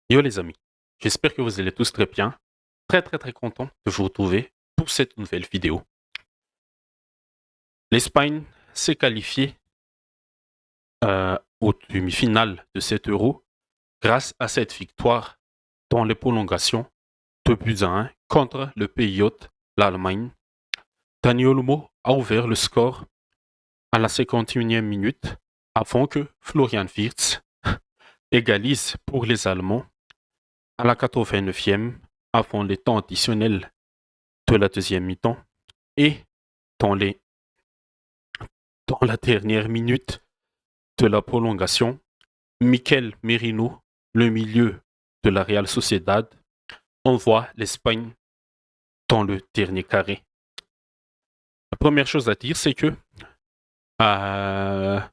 Yo les amis, j'espère que vous allez tous très bien. Très content de vous retrouver pour cette nouvelle vidéo. L'Espagne s'est qualifiée aux demi-finales de cet Euro grâce à cette victoire dans les prolongations 2-1 contre le pays hôte, l'Allemagne. Dani Olmo a ouvert le score à la 51e minute avant que Florian Wirtz égalise pour les Allemands à la 89e avant les temps additionnels de la deuxième mi-temps et dans, les, dans la dernière minute de la prolongation, Mikel Merino, le milieu de la Real Sociedad, envoie l'Espagne dans le dernier carré. La première chose à dire, c'est que dans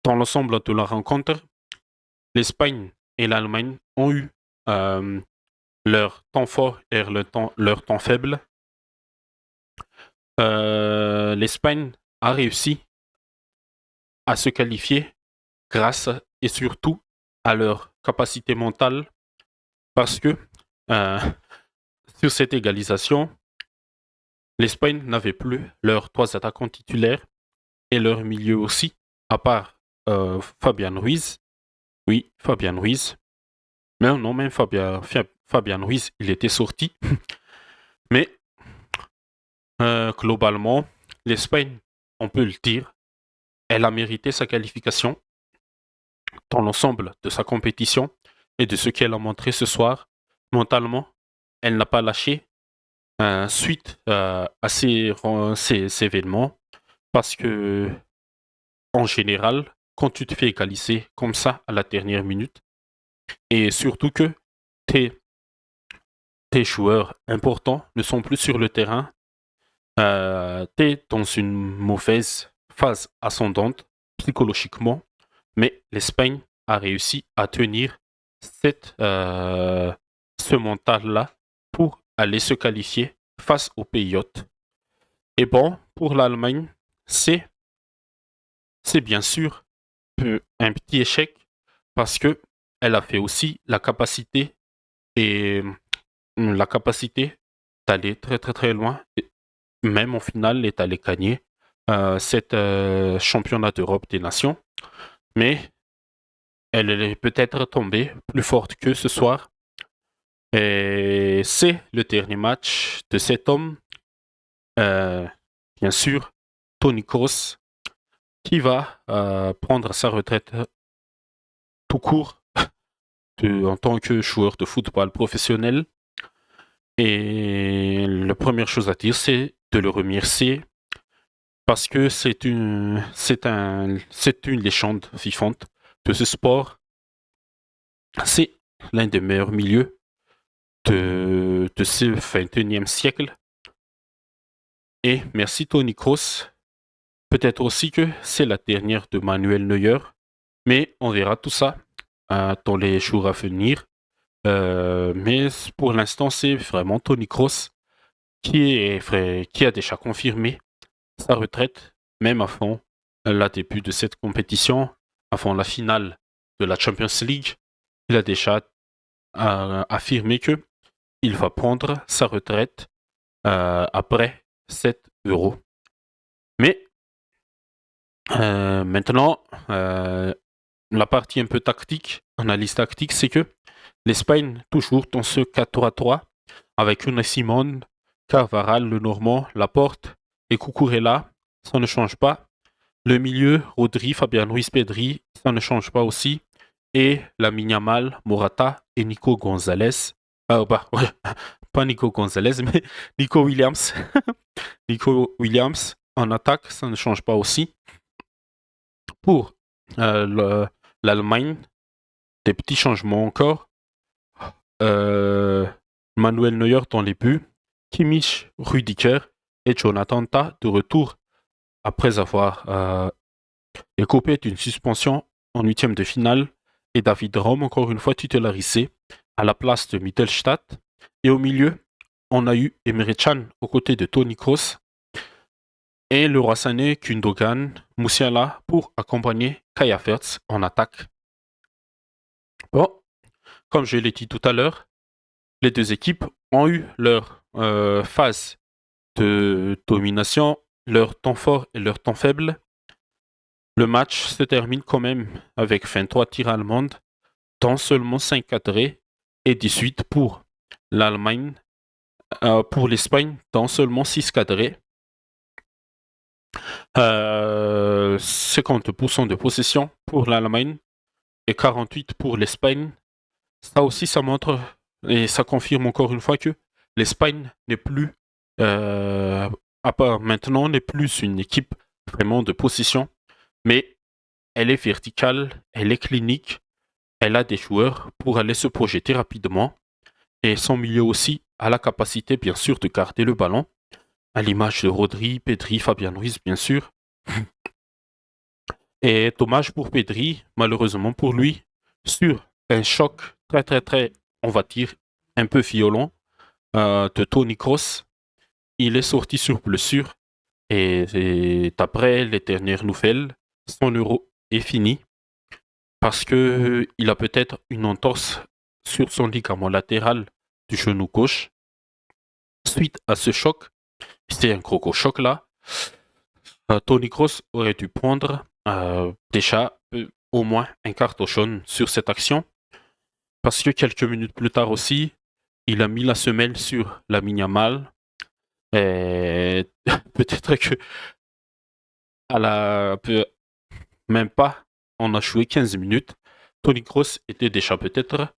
l'ensemble de la rencontre, l'Espagne et l'Allemagne ont eu leur temps fort et leur temps faible. L'Espagne a réussi à se qualifier grâce et surtout à leur capacité mentale parce que euh, sur cette égalisation, l'Espagne n'avait plus leurs trois attaquants titulaires et leur milieu aussi, à part Fabian Ruiz. Oui, Fabian Ruiz. Mais non, même Fabian Ruiz, il était sorti. Mais globalement, l'Espagne, on peut le dire, elle a mérité sa qualification dans l'ensemble de sa compétition et de ce qu'elle a montré ce soir. Mentalement, elle n'a pas lâché suite à ces événements parce que, en général, quand tu te fais égaliser comme ça à la dernière minute, et surtout que tes, tes joueurs importants ne sont plus sur le terrain, tu es dans une mauvaise phase ascendante psychologiquement, mais l'Espagne a réussi à tenir ce mental-là pour aller se qualifier face aux pays hôtes. Et bon, pour l'Allemagne, c'est bien sûr un petit échec parce que elle a fait aussi et la capacité d'aller très loin, et même en finale, est allée gagner cette championnat d'Europe des nations. Mais elle est peut-être tombée plus forte que ce soir. Et c'est le dernier match de cet homme, euh, bien sûr, Tony Kroos, qui va prendre sa retraite tout court en tant que joueur de football professionnel. Et la première chose à dire, c'est de le remercier parce que c'est une légende vivante de ce sport. C'est l'un des meilleurs milieux de ce 21e siècle. Et merci Tony Kroos. Peut-être aussi que c'est la dernière de Manuel Neuer, mais on verra tout ça dans les jours à venir. Mais pour l'instant, c'est vraiment Tony Kroos qui a déjà confirmé sa retraite, même avant le début de cette compétition, avant la finale de la Champions League. Il a déjà affirmé que il va prendre sa retraite après 7 euros. Mais maintenant, la partie un peu tactique, analyse tactique, c'est que l'Espagne, toujours dans ce 4-3-3, avec Unai Simon, Carvaral, le Normand, Laporte et Cucurella, ça ne change pas. Le milieu, Rodri, Fabian Ruiz Pedri, ça ne change pas aussi. Et la Yamal, Morata et Nico Gonzalez. Ouais, pas Nico Gonzalez, mais Nico Williams. Nico Williams en attaque, ça ne change pas aussi. Pour l'Allemagne, des petits changements encore. Manuel Neuer dans les buts, Kimmich, Rüdiger et Jonathan Tah de retour après avoir écopé d'une suspension en huitième de finale et David Raum encore une fois titularisé à la place de Mittelstadt. Et au milieu, on a eu Emre Can aux côtés de Toni Kroos et le Roissané Kundogan Musiala pour accompagner Kaya Havertz en attaque. Bon, comme je l'ai dit tout à l'heure, les deux équipes ont eu leur phase de domination, leur temps fort et leur temps faible. Le match se termine quand même avec 23 tirs allemands, dont seulement 5 cadrés et 18 pour l'Allemagne, pour l'Espagne, dont seulement 6 cadrés. 50% de possession pour l'Allemagne et 48 pour l'Espagne. Ça aussi, ça montre et ça confirme encore une fois que l'Espagne n'est plus, à part maintenant, n'est plus une équipe vraiment de possession, mais elle est verticale, elle est clinique, elle a des joueurs pour aller se projeter rapidement et son milieu aussi a la capacité, bien sûr, de garder le ballon, à l'image de Rodri, Pedri, Fabian Ruiz, bien sûr. Et dommage pour Pedri, malheureusement pour lui, sur un choc très, on va dire, un peu violent de Toni Kroos. Il est sorti sur blessure et d'après les dernières nouvelles, son euro est fini parce que il a peut-être une entorse sur son ligament latéral du genou gauche. Suite à ce choc, c'est un gros choc là, Toni Kroos aurait dû prendre déjà au moins un carton jaune sur cette action parce que quelques minutes plus tard aussi, il a mis la semelle sur Lamine Yamal. Et peut-être que à la même pas, on a joué 15 minutes. Toni Kroos était déjà peut-être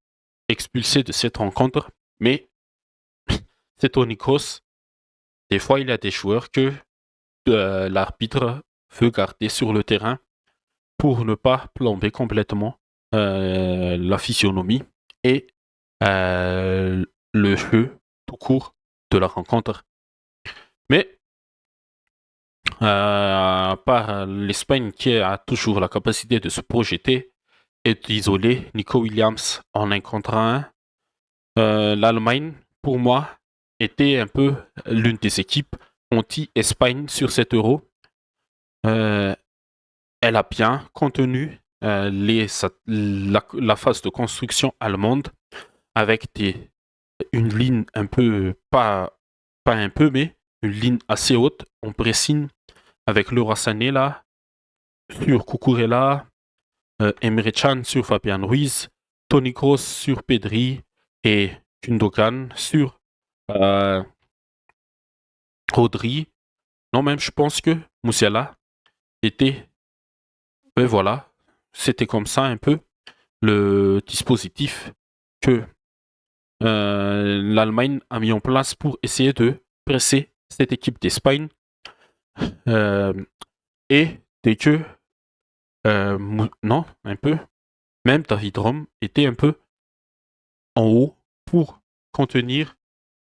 expulsé de cette rencontre, mais c'est Toni Kroos. Des fois, il y a des joueurs que l'arbitre veut garder sur le terrain pour ne pas plomber complètement la physionomie et le jeu tout court de la rencontre. Mais par l'Espagne qui a toujours la capacité de se projeter et d'isoler Nico Williams en un contre un, l'Allemagne, pour moi, était un peu l'une des équipes anti-Espagne sur cet Euro. Elle a bien contenu la phase de construction allemande avec une ligne un peu, pas un peu, mais une ligne assez haute en pressing avec Leroy Sané là, sur Cucurella, Emre Can sur Fabian Ruiz, Toni Kroos sur Pedri et Gundogan sur Rodri. Non, même je pense que Musiala était... Ben voilà, c'était comme ça un peu le dispositif que l'Allemagne a mis en place pour essayer de presser cette équipe d'Espagne. Et dès que non, un peu. Même David Rom était un peu en haut pour contenir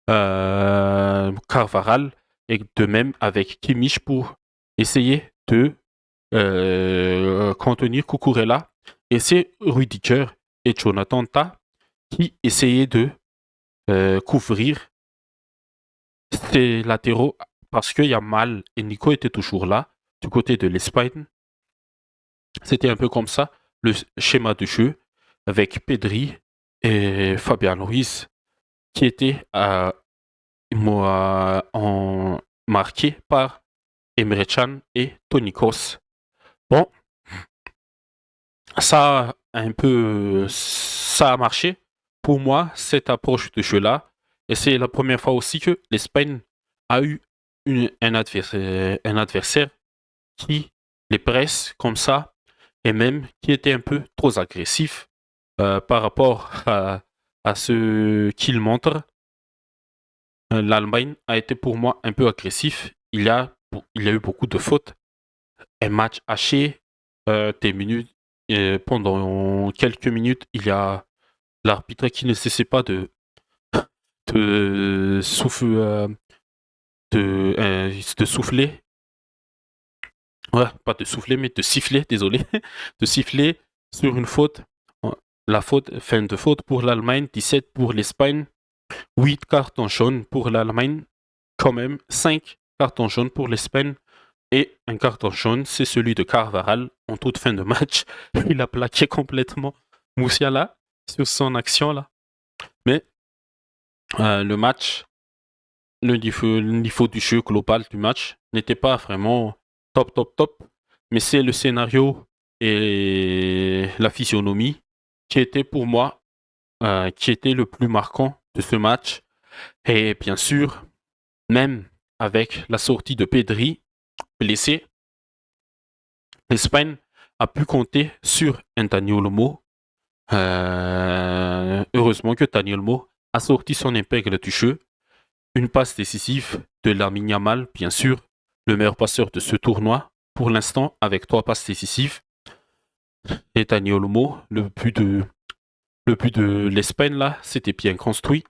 Carvaral et de même avec Kimmich pour essayer de contenir Cucurella. Et c'est Rudiger et Jonathan Tah qui essayaient de couvrir ces latéraux parce qu'il y a Mal et Nico étaient toujours là du côté de l'Espagne. C'était un peu comme ça le schéma de jeu avec Pedri et Fabian Ruiz qui étaient marqués par Emre Can et Toni Kroos. Bon, ça a marché pour moi cette approche de jeu-là et c'est la première fois aussi que l'Espagne a eu un adversaire qui les presse comme ça et même qui était un peu trop agressif par rapport à ce qu'il montre. L'Allemagne a été pour moi un peu agressif. Il y a eu beaucoup de fautes. Un match haché, des minutes, pendant quelques minutes, il y a l'arbitre qui ne cessait pas de souffler. Ouais, pas de souffler, mais de siffler, désolé. De siffler sur une faute. La faute, fin de faute pour l'Allemagne, 17 pour l'Espagne, 8 cartons jaunes pour l'Allemagne, quand même 5 cartons jaunes pour l'Espagne. Et un carton jaune, c'est celui de Carvaral en toute fin de match. Il a plaqué complètement Musiala sur son action là. Mais le match, le niveau du jeu global du match n'était pas vraiment top, top, top. Mais c'est le scénario et la physionomie qui était pour moi, qui était le plus marquant de ce match. Et bien sûr, même avec la sortie de Pedri, blessé, l'Espagne a pu compter sur un Daniel Olmo. Heureusement que Daniel Olmo a sorti son épingle du jeu. Une passe décisive de Lamine Yamal, bien sûr, le meilleur passeur de ce tournoi, pour l'instant, avec 3 passes décisives. Et Daniel Olmo, le but de l'Espagne, là, c'était bien construit.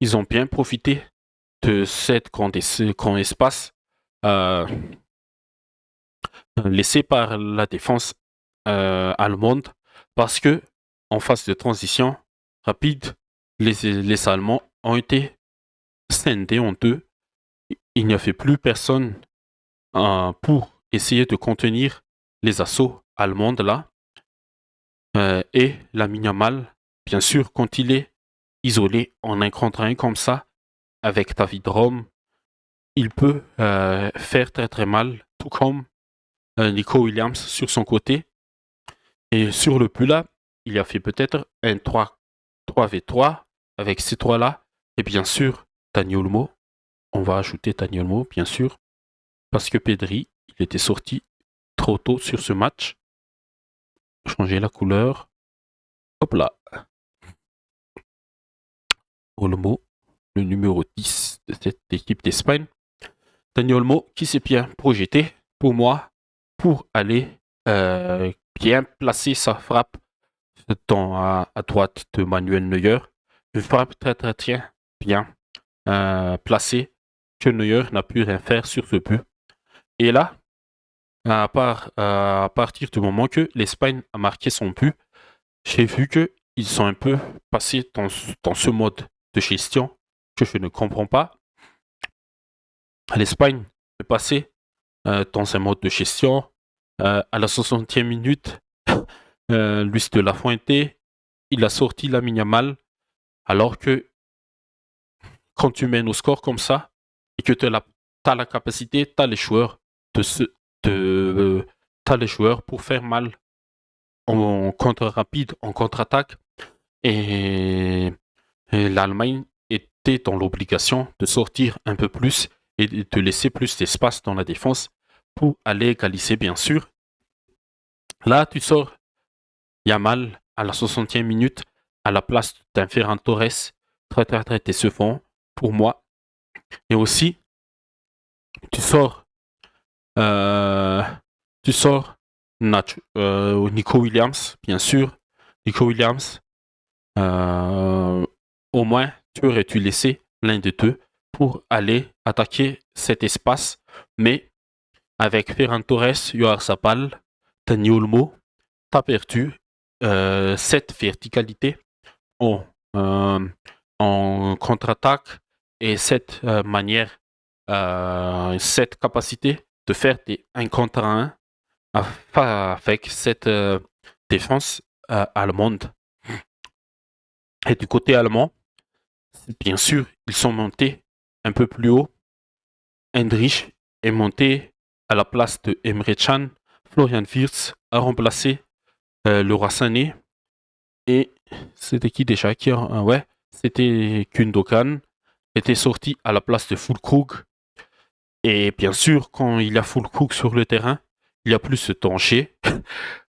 Ils ont bien profité de cette grand espace euh, laissé par la défense allemande parce que en phase de transition rapide, les Allemands ont été scindés en deux. Il n'y avait plus personne pour essayer de contenir les assauts allemands là. Et la Yamal, bien sûr, quand il est isolé en un contre un comme ça, avec David Rom, il peut faire très très mal, tout comme Nico Williams sur son côté. Et sur le but là, il a fait peut-être un 3v3 avec ces trois-là. Et bien sûr, Dani Olmo. On va ajouter Dani Olmo, bien sûr. Parce que Pedri, il était sorti trop tôt sur ce match. Changer la couleur. Hop là. Olmo, le numéro 10 de cette équipe d'Espagne. Dani Olmo qui s'est bien projeté pour moi pour aller bien placer sa frappe à droite de Manuel Neuer. Une frappe très très très bien placée que Neuer n'a pu rien faire sur ce but. Et là, à partir du moment que l'Espagne a marqué son but, j'ai vu qu'ils sont un peu passés dans ce mode de gestion que je ne comprends pas. L'Espagne est passée dans un mode de gestion à la 60e minute. Luis de la Fuente, il a sorti Lamine Yamal, alors que quand tu mènes au score comme ça et que tu as la capacité, tu as les joueurs t'as les joueurs pour faire mal en contre rapide, en contre-attaque. Et, et l'Allemagne était dans l'obligation de sortir un peu plus et de laisser plus d'espace dans la défense pour aller égaliser, bien sûr. Là, tu sors Yamal à la 60e minute à la place d'un Ferran Torres très très très décevant pour moi. Et aussi, tu sors euh, tu sors Nico Williams, bien sûr. Nico Williams, au moins, tu aurais dû laisser l'un des deux pour aller attaquer cet espace. Mais avec Ferran Torres, Yoar Zapal, Dani Olmo, tu as perdu cette verticalité en, euh, en contre-attaque et cette manière, cette capacité de faire des 1 contre 1 avec cette défense allemande. Et du côté allemand, bien sûr, ils sont montés un peu plus haut. Hendrich est monté à la place de Emre Can. Florian Wirtz a remplacé le Sané. Et c'était qui déjà ouais, c'était Gundogan. Était sorti à la place de Füllkrug. Et bien sûr, quand il y a Füllkrug sur le terrain, il y a plus de danger.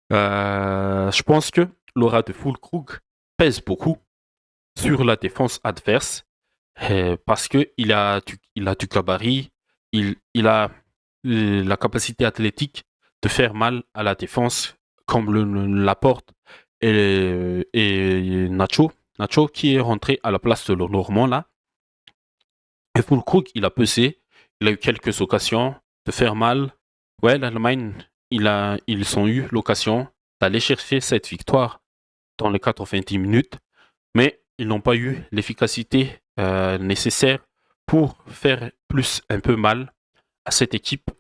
Je pense que l'aura de Füllkrug pèse beaucoup sur la défense adverse parce qu'il il a du gabarit, il a la capacité athlétique de faire mal à la défense comme Laporte et Nacho. Nacho qui est rentré à la place de le Normand là. Et Füllkrug, il a pesé, il a eu quelques occasions de faire mal. Ouais, l'Allemagne, ils ont eu l'occasion d'aller chercher cette victoire dans les 90 minutes, mais ils n'ont pas eu l'efficacité nécessaire pour faire plus un peu mal à cette équipe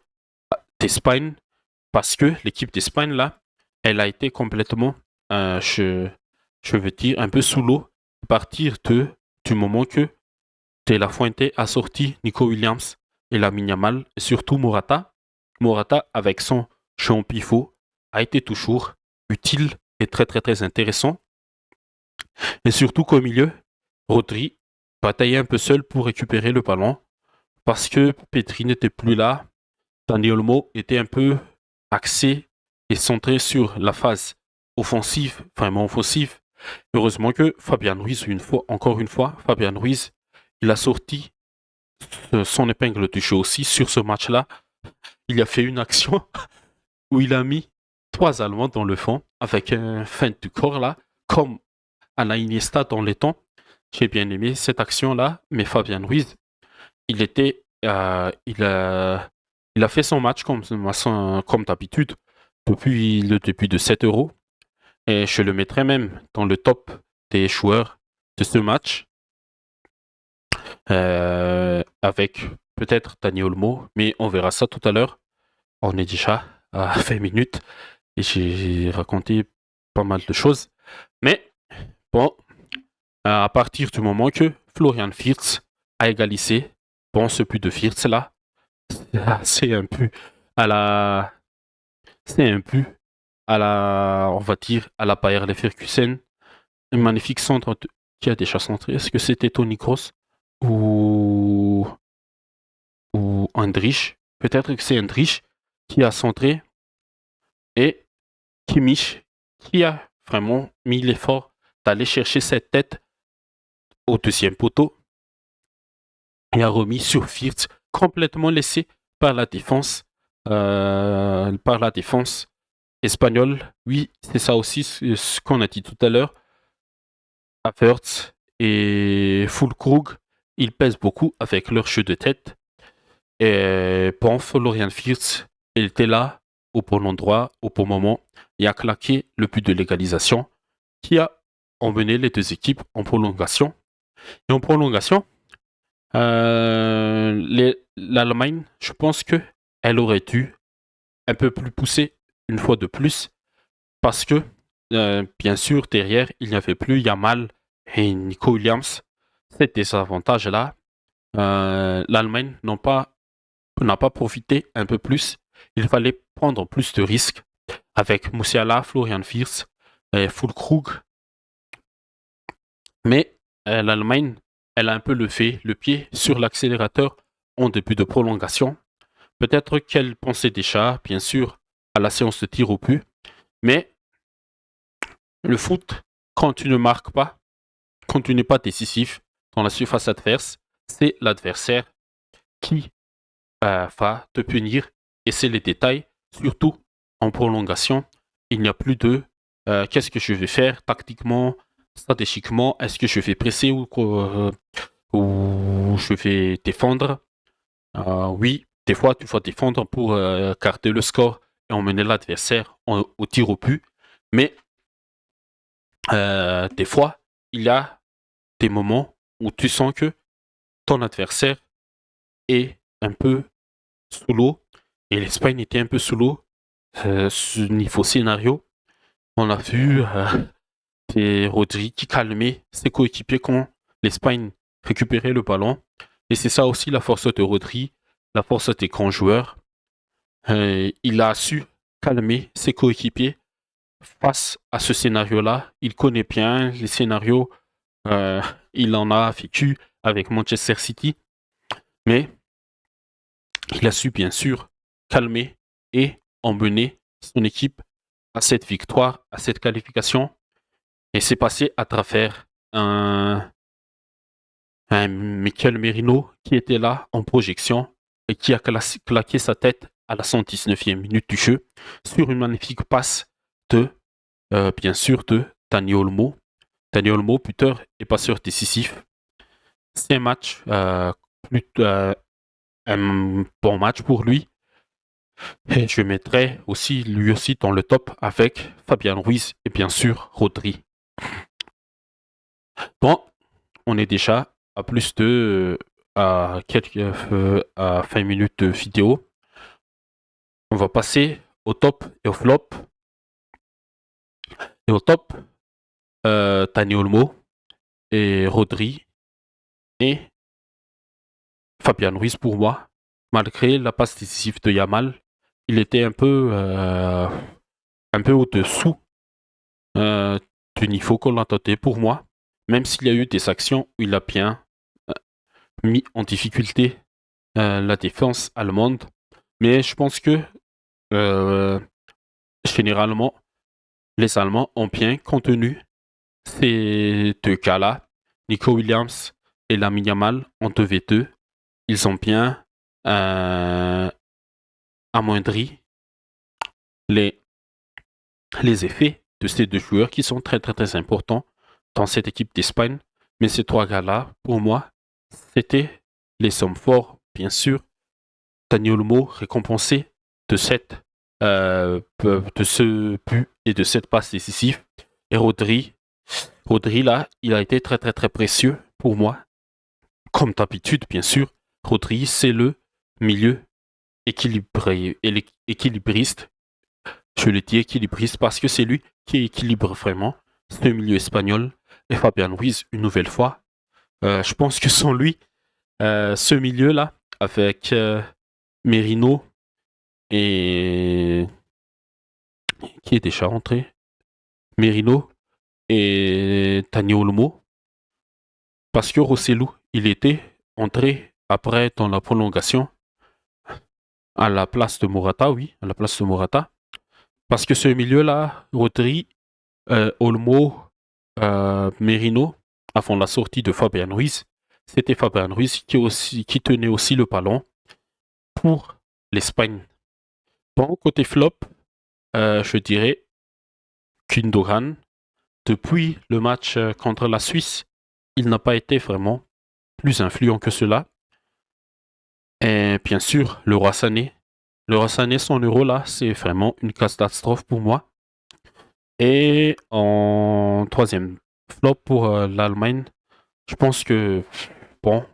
d'Espagne, parce que l'équipe d'Espagne, là, elle a été complètement, je je veux dire, un peu sous l'eau à partir du moment que De La Fuente a sorti Nico Williams et Lamine Yamal, et surtout Morata. Morata, avec son champ pivot, a été toujours utile et très très très intéressant. Et surtout qu'au milieu, Rodri bataillait un peu seul pour récupérer le ballon parce que Petri n'était plus là. Dani Olmo était un peu axé et centré sur la phase offensive, vraiment offensive. Heureusement que Fabian Ruiz, encore une fois, Fabian Ruiz, il a sorti son épingle du jeu aussi sur ce match-là. Il a fait une action où il a mis 3 Allemands dans le fond avec un feinte du corps là, comme à la Iniesta dans les temps. J'ai bien aimé cette action-là, mais Fabian Ruiz, il était, il a fait son match comme d'habitude depuis le début de 7 euros. Et je le mettrais même dans le top des joueurs de ce match, avec peut-être Dani Olmo, mais on verra ça tout à l'heure. On est déjà à 20 minutes et j'ai raconté pas mal de choses. Mais bon, à partir du moment que Florian Wirtz a égalisé, bon, ce but de Wirtz là, c'est un peu à la, c'est un peu à la, on va dire, à la Bayer Leverkusen. Un magnifique centre qui a déjà centré. Est-ce que c'était Toni Kroos ou, ou Andrich? Peut-être que c'est Andrich qui a centré et Kimmich qui a vraiment mis l'effort d'aller chercher cette tête au deuxième poteau et a remis sur Wirtz, complètement laissé par par la défense espagnole. Oui, c'est ça aussi ce qu'on a dit tout à l'heure. Havertz et Füllkrug, ils pèsent beaucoup avec leur jeu de tête. Et bon, Florian Wirtz, il était là au bon endroit, au bon moment, et a claqué le but de l'égalisation qui a emmené les deux équipes en prolongation. Et en prolongation, l'Allemagne, je pense que elle aurait dû un peu plus pousser une fois de plus parce que, bien sûr, derrière, il n'y avait plus Yamal et Nico Williams. Ces désavantages-là, l'Allemagne n'a pas profité un peu plus. Il fallait prendre plus de risques avec Musiala, Florian Wirtz et Füllkrug. Mais l'Allemagne, elle a un peu levé le pied sur l'accélérateur en début de prolongation. Peut-être qu'elle pensait déjà, bien sûr, à la séance de tir au but. Mais le foot, quand tu ne marques pas, quand tu n'es pas décisif dans la surface adverse, c'est l'adversaire qui va te punir. Et c'est les détails, surtout en prolongation. Il n'y a plus de qu'est-ce que je vais faire tactiquement, stratégiquement, est-ce que je vais presser ou je vais défendre. Oui, des fois, tu vas défendre pour garder le score et emmener l'adversaire au tir au but. Mais des fois, il y a des moments où tu sens que ton adversaire est un peu sous l'eau. Et l'Espagne était un peu sous l'eau. Ce niveau scénario, on a vu c'est Rodri qui calmait ses coéquipiers quand l'Espagne récupérait le ballon. Et c'est ça aussi la force de Rodri, la force des grands joueurs. Il a su calmer ses coéquipiers face à ce scénario-là. Il connaît bien les scénarios. Euh, il en a vécu avec Manchester City. Mais il a su bien sûr calmer et emmener son équipe à cette victoire, à cette qualification. Et c'est passé à travers un Michael Merino qui était là en projection et qui a claqué sa tête à la 119e minute du jeu sur une magnifique passe de, bien sûr, de Dani Olmo. Dani Olmo, buteur et passeur décisif. C'est un bon match pour lui. Et je mettrai aussi lui aussi dans le top avec Fabian Ruiz et bien sûr Rodri. Bon, on est déjà à plus de à 20 minutes de vidéo. On va passer au top et au flop. Et au top, Dani Olmo et Rodri et Fabian Ruiz pour moi. Malgré la passe décisive de Yamal, il était un peu au-dessous euh, du niveau qu'on attendait pour moi. Même s'il y a eu des actions où il a bien euh, mis en difficulté la défense allemande. Mais je pense que euh, généralement, les Allemands ont bien contenu ces deux cas-là. Nico Williams et Lamine Yamal en 2v2. Ils ont bien amoindri les, les effets de ces deux joueurs qui sont très très très importants dans cette équipe d'Espagne. Mais ces trois gars-là, pour moi, c'était les hommes forts, bien sûr. Dani Olmo récompensé de de ce but et de cette passe décisive. Et Rodri là, il a été très très très précieux pour moi. Comme d'habitude, bien sûr, Rodri, c'est le milieu équilibriste. Je le dis équilibriste parce que c'est lui qui équilibre vraiment ce milieu espagnol. Et Fabian Ruiz, une nouvelle fois, je pense que sans lui, ce milieu-là, avec Merino et qui est déjà rentré, Merino et Dani Olmo, parce que Rosselló, il était entré après dans la prolongation à la place de Morata, oui, à la place de Morata. Parce que ce milieu-là, Rodri, Olmo, Merino, avant la sortie de Fabian Ruiz, c'était Fabian Ruiz qui tenait aussi le ballon pour l'Espagne. Bon, côté flop, je dirais Gündogan. Depuis le match contre la Suisse, il n'a pas été vraiment plus influent que cela. Et bien sûr, le Roi Sané. Le Roi Sané, son euro là, c'est vraiment une catastrophe pour moi. Et en troisième flop pour l'Allemagne, je pense que, bon,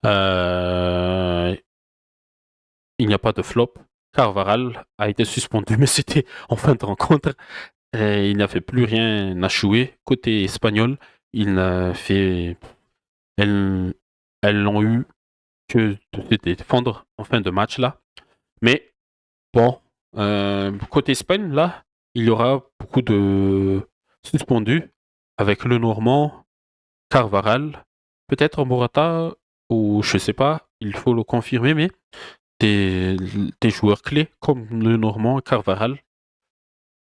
euh, il n'y a pas de flop. Carvaral a été suspendu, mais c'était en fin de rencontre. Et il n'avait plus rien à jouer. Côté espagnol, il n'a fait. Elles, elles n'ont eu que de se défendre en fin de match là. Mais bon, côté Espagne, là, il y aura beaucoup de suspendus avec le Normand, Carvaral, peut-être Morata, ou je sais pas, il faut le confirmer, mais des, des joueurs clés comme le Normand et Carvaral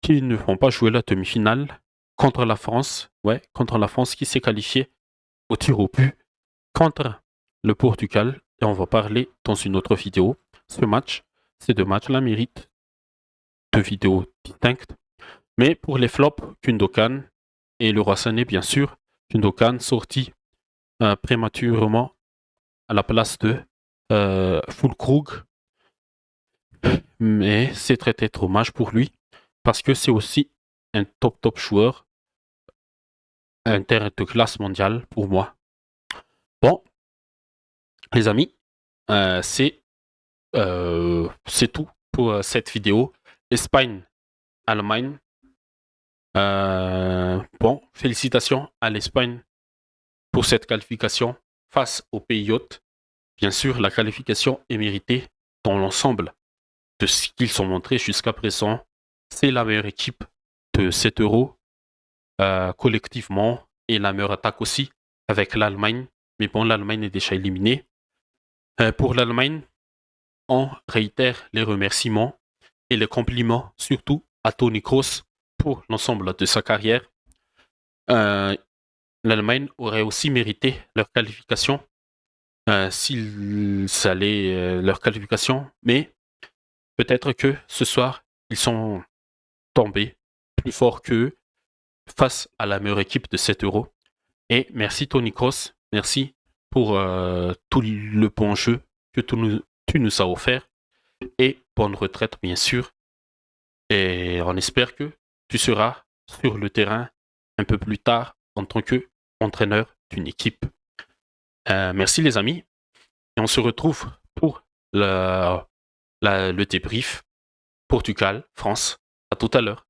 qui ne vont pas jouer la demi-finale contre la France, ouais, contre la France qui s'est qualifiée au tir au but contre le Portugal, et on va parler dans une autre vidéo. Ces deux matchs-là méritent deux vidéos distinctes. Mais pour les flops, Gündogan et le Roi Sané, bien sûr, Gündogan sorti prématurément à la place de Füllkrug, mais c'est très très dommage pour lui parce que c'est aussi un top joueur, un terrain de classe mondiale pour moi. Bon, les amis, c'est tout pour cette vidéo. Espagne, Allemagne. Bon, félicitations à l'Espagne pour cette qualification face aux pays hôtes. Bien sûr, la qualification est méritée dans l'ensemble de ce qu'ils ont montré jusqu'à présent. C'est la meilleure équipe de cet euro collectivement et la meilleure attaque aussi avec l'Allemagne. Mais bon, l'Allemagne est déjà éliminée. Pour l'Allemagne, on réitère les remerciements et les compliments surtout à Toni Kroos pour l'ensemble de sa carrière. L'Allemagne aurait aussi mérité leur qualification s'ils allaient leur qualification, mais peut-être que ce soir, ils sont tombés plus forts qu'eux face à la meilleure équipe de 7 euros. Et merci Toni Kroos, merci pour tout le bon jeu que tu nous as offert et bonne retraite bien sûr. Et on espère que tu seras sur le terrain un peu plus tard en tant qu'entraîneur d'une équipe. Merci les amis. Et on se retrouve pour le débrief Portugal-France. À tout à l'heure.